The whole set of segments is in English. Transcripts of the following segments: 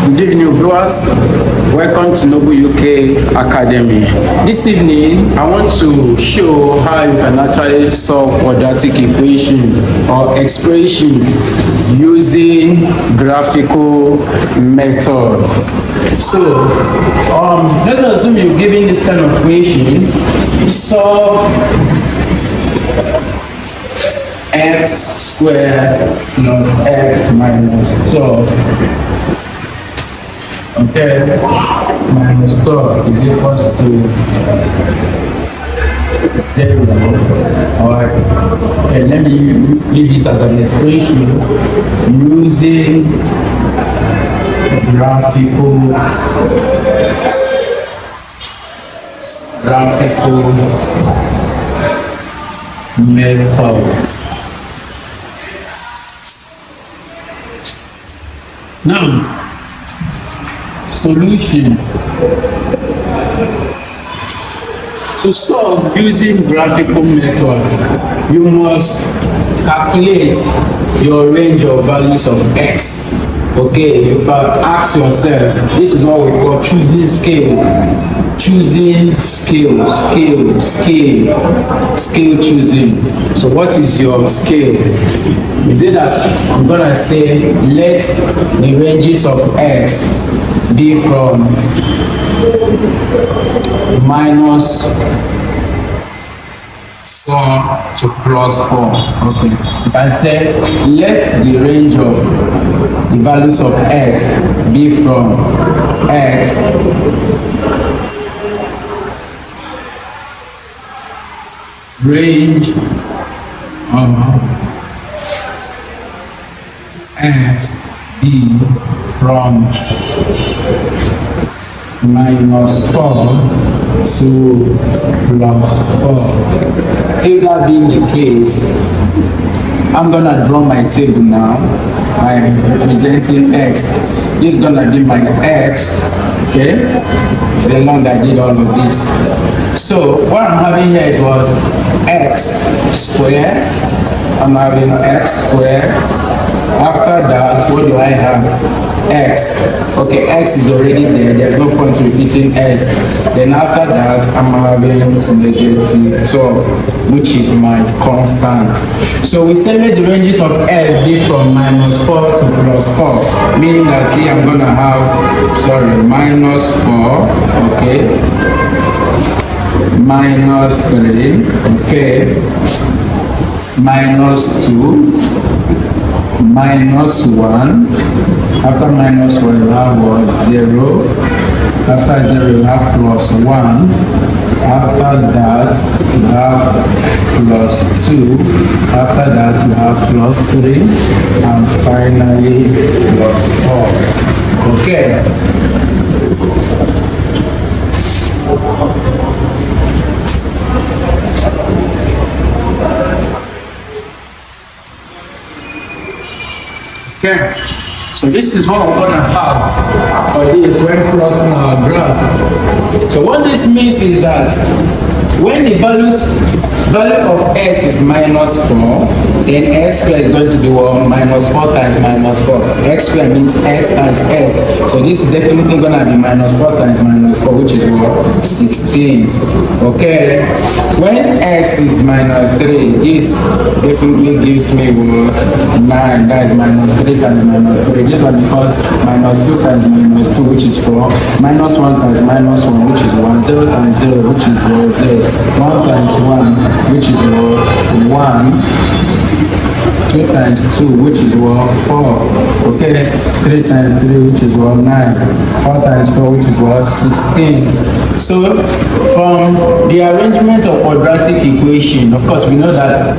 Good evening, viewers. Welcome to Noble UK Academy. This evening, I want to show how you can actually solve quadratic equation or expression using graphical method. So, let's assume you're given this kind of equation. Solve x squared plus x minus 12. Okay, minus 12 is equals to 0. Alright, okay, let me leave it as an expression using graphical method. Now, solution. To solve using graphical method, you must calculate your range of values of x. Okay, you can ask yourself, this is what we call choosing scale. Choosing scale choosing. So what is your scale? Is it that I'm gonna say let the ranges of x be from minus 4 to plus 4? Okay, you can say let the range of the values of x be from x range of x be from minus 4 to plus 4. If that being the case, I'm gonna draw my table now. I'm representing x. This is gonna be my x. Okay, the long I did all of this. So what I'm having here is what? X squared. I'm having x squared. After that, what do I have? X. Okay, x is already there. There's no point repeating s. Then after that, I'm having negative 12, which is my constant. So we say let the ranges of s be from minus 4 to plus 4. Meaning that here I'm gonna have, minus 4. Okay. Minus 3. Okay. Minus 2. Minus 1. After minus 1, you have 0. After 0, you have plus 1. After that, you have plus 2. After that, you have plus 3. And finally, plus 4. Okay. Okay, so this is what we're gonna have for this when plotting our graph. So what this means is that when the value of s is minus 4, then s squared is going to be what? Minus 4 times minus 4. X squared means s times s. So this is definitely gonna be minus 4 times minus 4, which is what? 16. Okay. When x is minus 3, this definitely gives me what? 9. That is minus 3 times minus 3. This one because minus 2 times minus 2, which is 4. Minus 1 times minus 1, which is 1. 0 times 0, which is 0. 1 times 1, which is 1. 2 times 2, which is 4. Okay, 3 times 3, which is 9. 4 times 4, which is 16. So from the arrangement of quadratic equation, of course we know that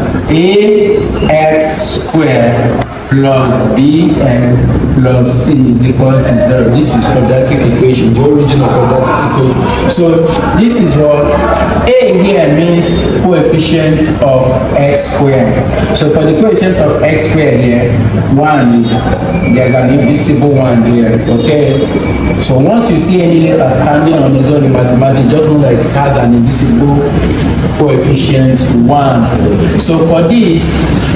ax squared plus bn plus c is equal to 0. This is quadratic equation, the origin of quadratic equation. So this is what a here means coefficient of x squared. So for the coefficient of x squared here, 1 is, there's an invisible 1 here. Okay, so once you see any letter standing on its own in mathematics, just know that it has an invisible coefficient 1. So for this,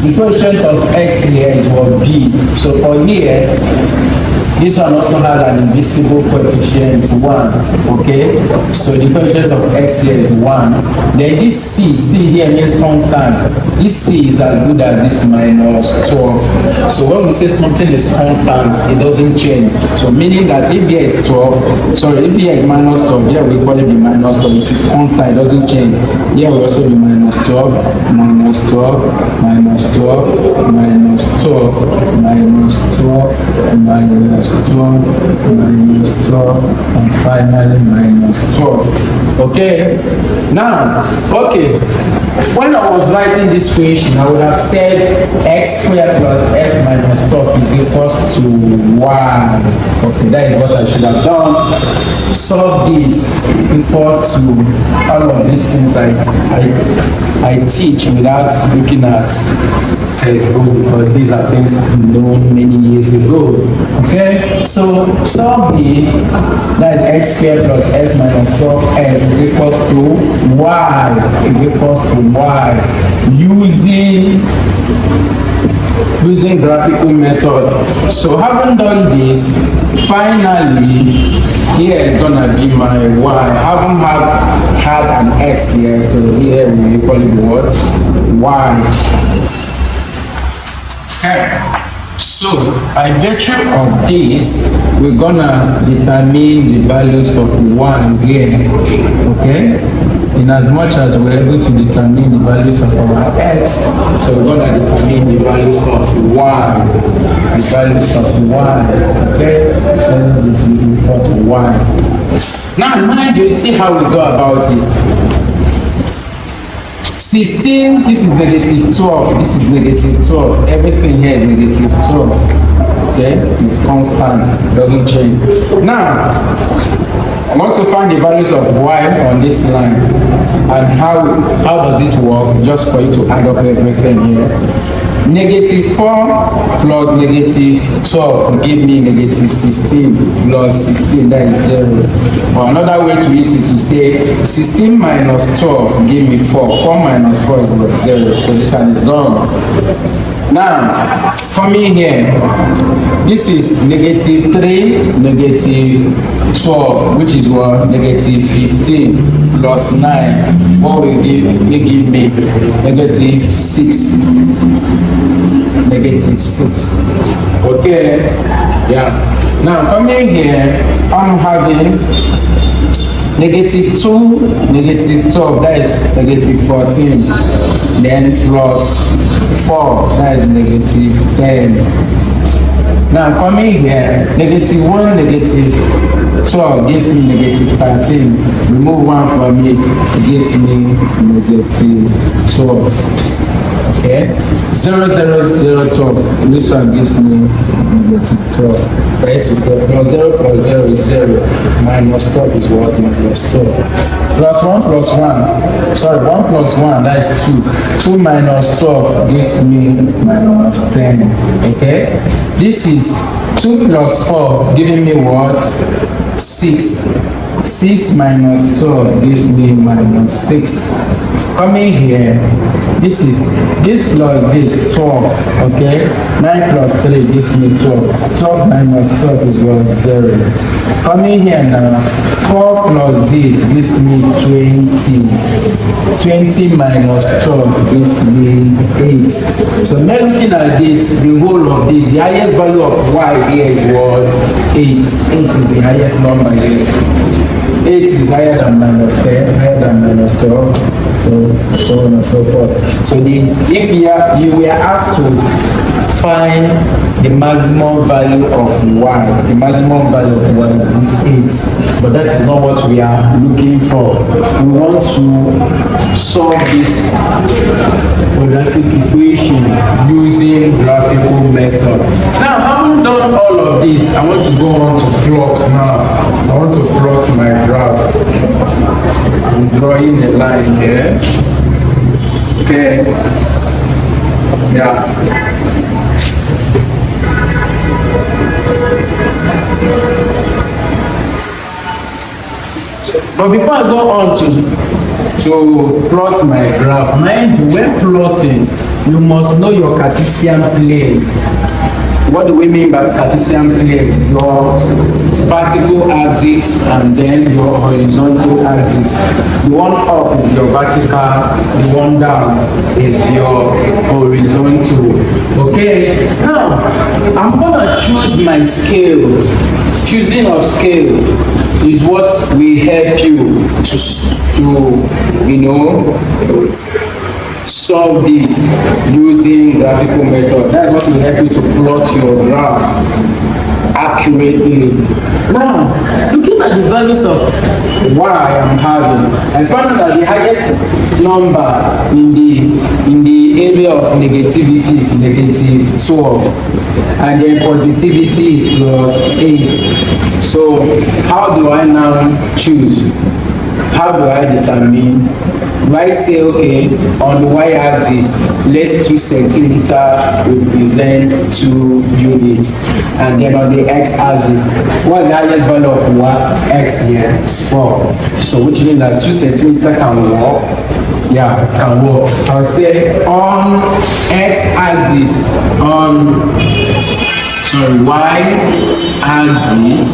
the coefficient of x here is what? B. So for here, This one also has an invisible coefficient 1. Okay, so the coefficient of x here is 1. Then this c here means constant. This c is as good as this minus 12. So when we say something is constant, it doesn't change. So meaning that if here is 12, sorry, if here is minus 12, here we call it the minus 12. It is constant, it doesn't change. Here we also be minus 12, minus 12, minus 12, minus 12, minus 12, minus 12, minus 12, and finally minus 12. Okay, now, okay, when I was writing this equation, I would have said x squared plus x minus 12 is equals to 1. Okay, that is what I should have done. Solve this equal to all of these things I teach without looking at textbook, because these are things I've known many years ago. Okay, so solve this. That is x squared plus x minus 12x is equals to y. Is equals to y using graphical method. So having done this, finally here is gonna be my y. I haven't had an x here, so here we call it what? Y. Okay. So by virtue of this, we're gonna determine the values of 1 here. Okay, in as much as we're able to determine the values of our x, so we're gonna determine the values of y. The values of y. Okay, so this is equal to 1. Now mind you, see how we go about it. 16, this is negative 12, this is negative 12, everything here is negative 12. Okay, it's constant, doesn't change. Now I want to find the values of y on this line, and how does it work? Just for you to add up everything here. Negative 4 plus negative 12 will give me negative 16 plus 16, that is 0. Or another way to use it is to say 16 minus 12 will give me 4. 4 minus 4 is 0. So this one is gone. Now, coming here, this is negative 3, negative 12, which is what? Negative 15 plus 9. What will give me? Negative 6. Negative 6. Okay, yeah. Now, coming here, I'm having negative 2, negative 12, that is negative 14. Then plus 4, that is negative 10. Now coming here, negative 1, negative 12 gives me negative 13. Remove 1 from it, it gives me negative 12. Okay, 0, 0, 0, 12. This one gives me negative 12. First we say plus 0 is 0. Minus 12 is what? Minus 12. Plus 1 plus 1. Sorry, 1 plus 1, that is 2. 2 minus 12 gives me minus 10. Okay, this is 2 plus 4 giving me what? 6. 6 minus 12 gives me minus 6. Coming here, this plus this 12. Okay, 9 plus 3 gives me 12. 12 minus 12 is what? 0. Coming here now, 4 plus this gives me 20. 20 minus 12 gives me 8. So now looking at this, the whole of this, the highest value of y here is what? 8. 8 is the highest number here. 8 is higher than minus 10, higher than minus 12, so on and so forth. So if you were asked to find the maximum value of y, the maximum value of y is 8, but that is not what we are looking for. We want to solve this quadratic equation using graphical method. Now, having done all of this, I want to go on to plot now. I want to plot my graph. I'm drawing a line here. Okay. Yeah. But before I go on to plot my graph, mind you, when plotting, you must know your Cartesian plane. What do we mean by Cartesian plane? Your vertical axis and then your horizontal axis. The one up is your vertical, the one down is your horizontal. Okay, now I'm gonna choose my scale. Choosing of scale is what will help you to you know, solve this using graphical method. That's what will help you to plot your graph accurately. Now, looking at the values of y I'm having, I found that the highest number in the area of negativity is negative 12, and then positivity is plus 8. So how do I now choose? How do I determine? Do I say, okay, on the y-axis, let's 2 centimeters represent 2 units, and then on the x-axis, what's the highest value of what? X here is 4. So which means that 2 centimeters can work. Yeah, it can work. I'll say on x-axis, y-axis,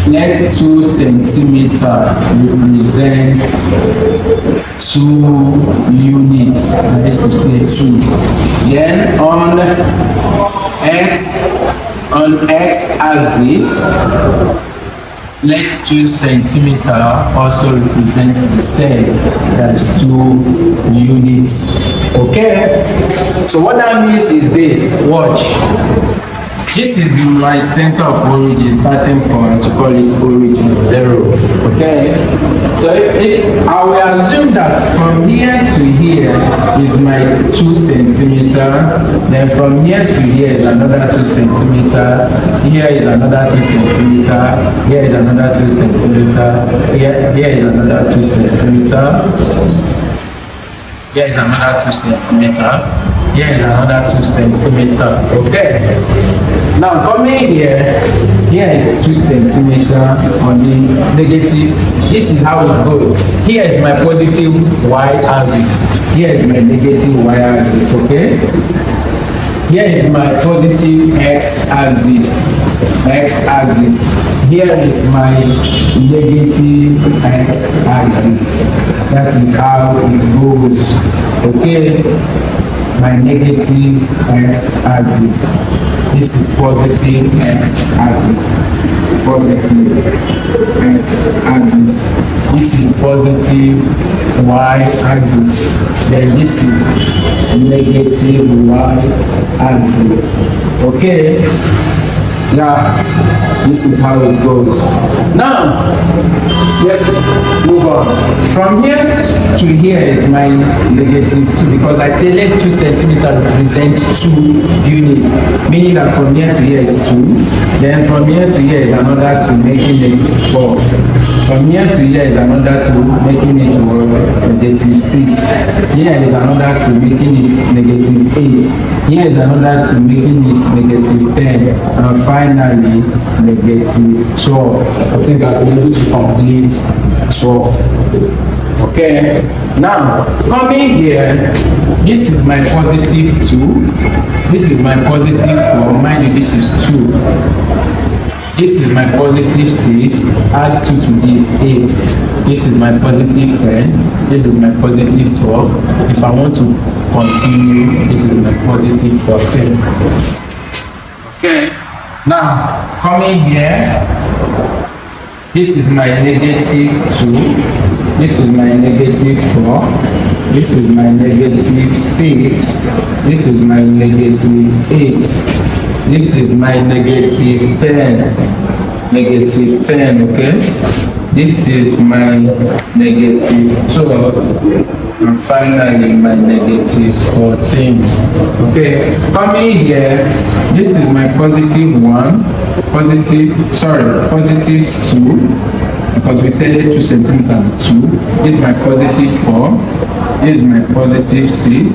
let 2 centimeters represent 2 units. That is to say 2. Then on x-axis, let 2 centimeters also represent the same. That's 2 units. Okay. So what that means is this. Watch. This is my center of origin, starting point, to call it origin 0. Okay, so if I will assume that from here to here is my 2 centimeters, then from here to here is another 2 centimeters, here is another 2 centimeters, here is another 2 centimeters, here is another 2 centimeters. Here is another 2 centimeters. Here is another 2 centimeters. Okay. Now coming here is 2 centimeters on the negative. This is how it goes. Here is my positive y-axis. Here is my negative y-axis. Okay. Here is my positive x-axis. Here is my negative x-axis. That is how it goes. Okay, my negative x-axis. This is positive x-axis. Positive x-axis. This is positive y-axis. Then this is negative y-axis. Okay. Yeah, this is how it goes. Now, let's move on. From here to here is my negative 2, because I say let 2 centimeters represent 2 units, meaning that from here to here is 2, then from here to here is another 2, making it 4. From here to here is another 2, making it negative 6. Here is another 2, making it negative 8. Here is another 2, making it negative 10. And finally, negative 12. I think I'll be able to complete 12. Okay. Now, coming here, this is my positive 2. This is my positive 4. Mind you, this is 2. This is my positive 6. Add 2 to this, 8. This is my positive 10. This is my positive 12. If I want to continue, this is my positive 14. Okay. Now, coming here, this is my negative 2, this is my negative 4, this is my negative 6, this is my negative 8, this is my negative 10, negative 10, okay? This is my negative 12, and finally my negative 14. Okay, coming here, this is my positive 1, positive 2, because we said 2 centimeters 2. This is my positive 4, this is my positive 6,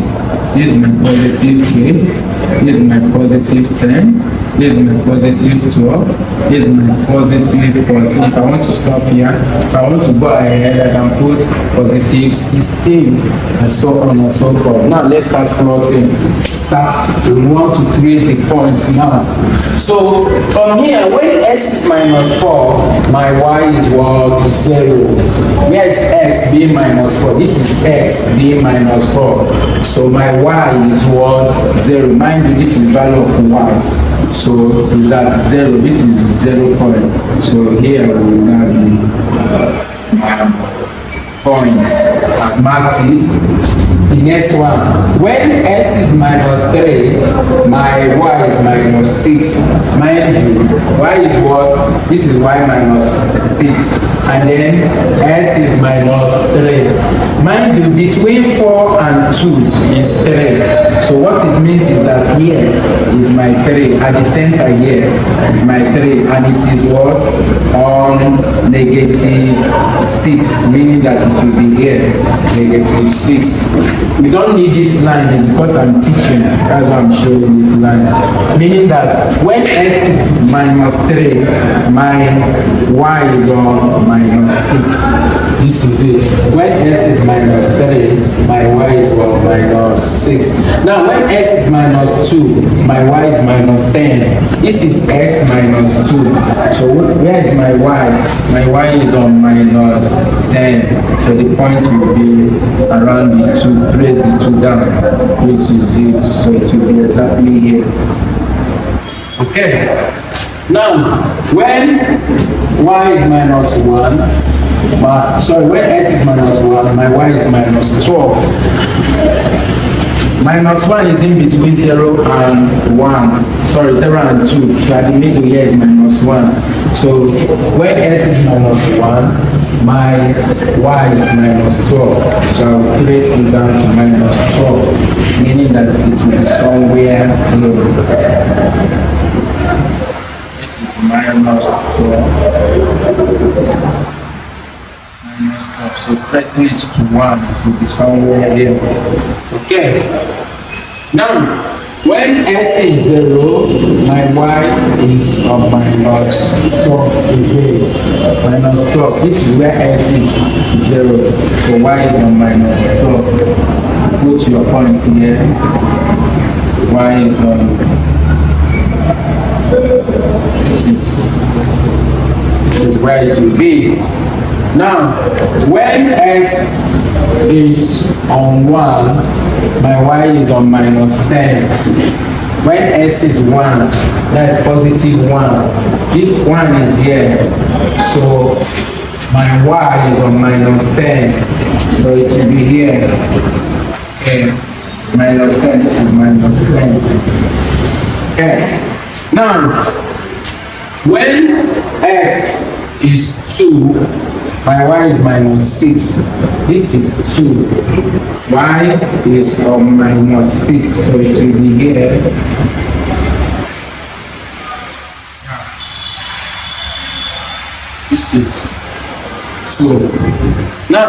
this is my positive 8, this is my positive 10, this is my positive 12, this is my positive 14. If I want to stop here, if I want to go ahead, I can put positive 16 and so on and so forth. Now let's start plotting. We want to trace the points now. So from here, when x is minus 4, my y is what? 0. Where is x being minus 4? This is x being minus 4. So my y is what? 0. Mind you, this is value of y. So is that 0? This is 0 point. So here we will have the points. I've marked it. The next one, when x is minus 3, my y is minus 6. Mind you, y is what? This is y minus 6. And then x is minus 3. Mind you, between 4 and 2 is 3. So what it means is that here is my 3. At the center here is my 3. And it is what? On negative 6. Meaning that it will be here. Negative 6. We don't need this line because I'm teaching. That's why I'm showing this line. Meaning that when x is minus 3, my y is on minus 6. This is it. When x is minus 3, my y is on minus 6. Now when x is minus 2, my y is minus 10. This is x minus 2. So where is my y? My y is on minus 10. So the point will be around the 2. Raise the 2 down, which is it. So it will be exactly here. Okay. Now, when y is minus 1, when x is minus 1, my y is minus 12. Minus 1 is in between 0 and 1. Sorry, 0 and 2. So at the middle here is minus 1. So when x is minus 1, my y is minus 12. So I will trace it down to minus 12. Meaning that it will be somewhere below. This is minus 12. So pressing it to 1, it will be somewhere here. Okay. Now, when x is 0, my y is on minus 12 again. Minus 12. This is where x is 0. So y is on minus 12. Put your point here. Y is on. This is where it will be. Now, when x is on 1, my y is on minus 10. When x is 1, that is positive 1. This 1 is here. So my y is on minus 10. So it will be here. Okay. Minus 10. This is minus 10. Okay. Now, when x is 2, my y is minus 6. This is 2. Y is on minus 6. So it will be here. This is 2. Now,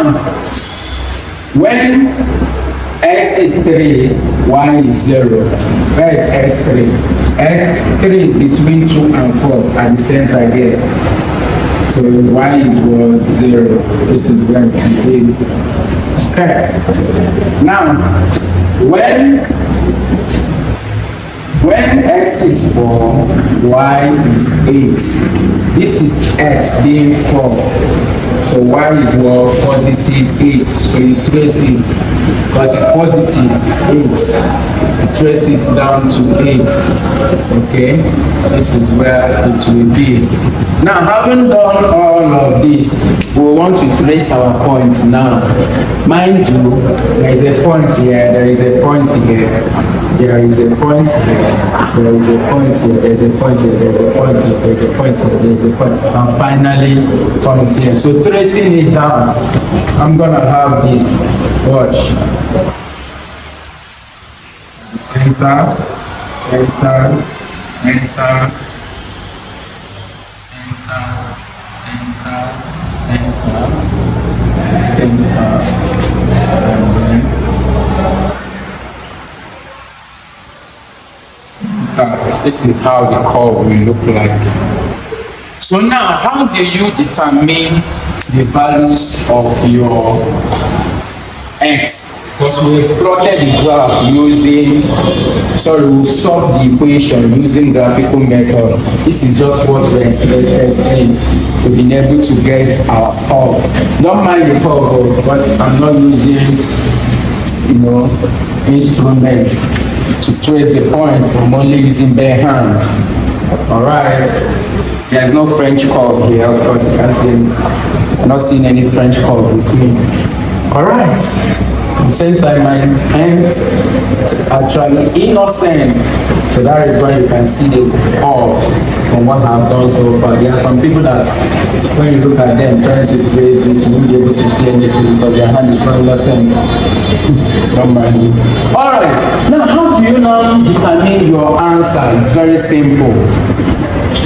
when x is 3, y is 0. Where is x3? x3 is between 2 and 4 at the center here. So y was 0. This is where it can be. Okay. Now, when x is 4, y is 8. This is x being 4. So y is what? Positive 8. So you trace it because it's positive 8. You trace it down to 8. Okay. This is where it will be. Now, having done all of this, we want to trace our points now. Mind you, there is a point here, there is a point here, there is a point here, there is a point here, there is a point here, there is a point here, there is a point here, there is a point, and finally, point here. So tracing it down, I'm gonna have this. Watch. Center, center, center, center, and then This is how the curve will look like. So now, how do you determine the values of your x? Because we've plotted the graph we've solved the equation using graphical method. This is just what we're interested in. We've been able to get our curve. Don't mind the curve because I'm not using, instruments to trace the points. I'm only using bare hands. Alright. There's no French curve here, of course you can see. I'm not seeing any French curve with me. Alright. At the same time, my hands are actually innocent. So that is why you can see the curves from what I've done so far. There are some people that, when you look at them trying to trace this, you won't be able to see anything because their hand is not innocent. Don't mind me. Alright, now how do you now determine your answer? It's very simple.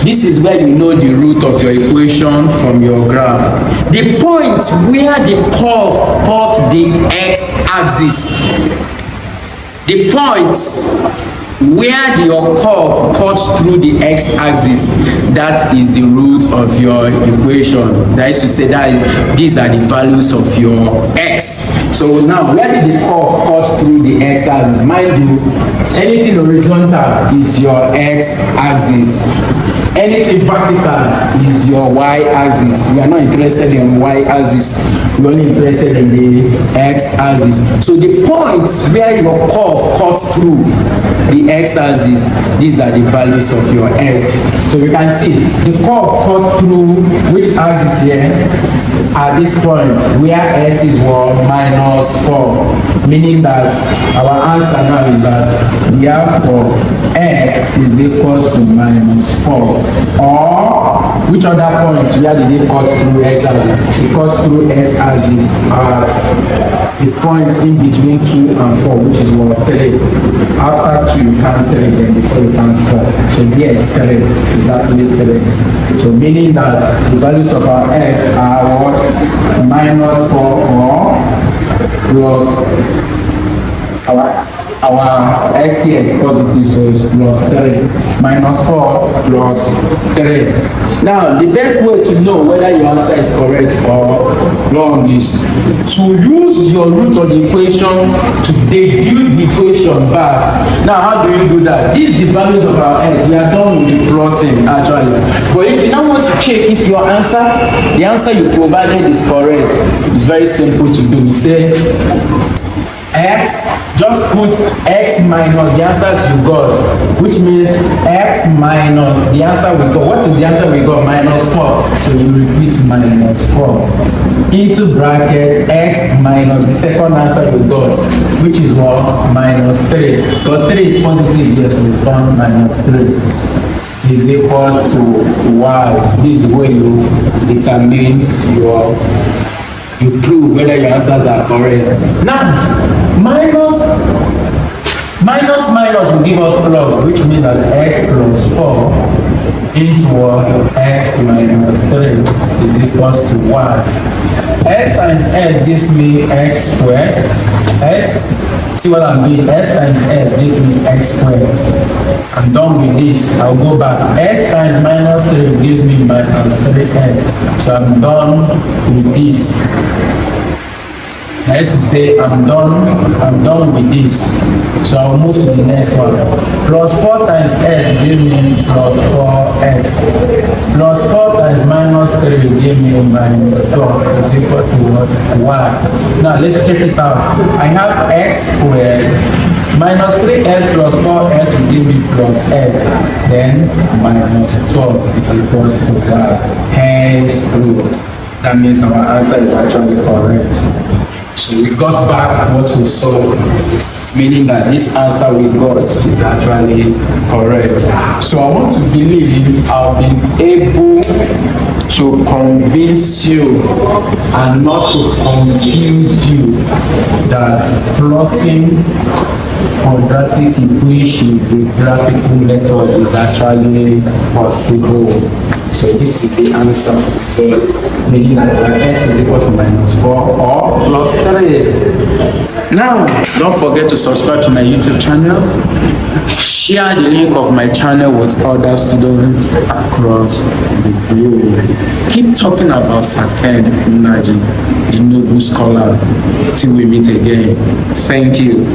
This is where you know the root of your equation from your graph. The point where the curve cut the x-axis. The points where your curve cuts through the x-axis, that is the root of your equation. That is to say that these are the values of your x. So now, where did the curve cut through the x-axis? Mind you, anything horizontal is your x-axis. Anything vertical is your y-axis. We are not interested in y-axis. We are only interested in the x-axis. So the points where your curve cuts through the x-axis, these are the values of your x. So you can see the curve cut through which axis here? At this point where x is -4, meaning that our answer now is that therefore x is equals to -4. Or which other points where did it cut through x-axis? It cuts through x-axis at the points in between 2 and 4, which is 3. After 2 you count 3, then before you count 4. So yes, 3, exactly 3. So meaning that the values of our x are what? -4 or plus our x here is positive, so it's +3. -4 plus 3. Now, the best way to know whether your answer is correct or wrong is to use your root of the equation to deduce the equation back. Now, how do you do that? These are the values of our x. We are done with the plotting, actually. But if you now want to check if your answer, the answer you provided is correct, it's very simple to do. You say, x, just put x minus the answers you got, which means x minus the answer we got. What is the answer we got? -4. So you repeat -4 into bracket x minus the second answer you got, which is what? -3. Because 3 is positive here, so we turn -3 is equal to y. This is where you determine you prove whether your answers are correct. Now, minus will give us plus, which means that x plus 4 into x minus 3 is equals to y. S times s gives me x squared. See what I'm doing? S times s gives me x squared. I'm done with this. I'll go back. S times -3 will give me -3x. So I'm done with this. I used to say I'm done with this. So I'll move to the next one. +4 times s give me +4x. +4 times -3 will give me -4 is equal to what? Y. Now let's check it out. I have x squared -3s plus 4s will give me +x. Then -12 is equals to y. Hence root. That means our answer is actually correct. So we got back what we solved, meaning that this answer we got is actually correct. So I want to believe I've been able to convince you and not to confuse you that plotting quadratic equation with graphical method is actually possible. So this is the answer. Making that s is equal to -4 or +3. Now, don't forget to subscribe to my YouTube channel. Share the link of my channel with other students across the globe. Keep talking about Saken Naji, the noble scholar. Till we meet again. Thank you.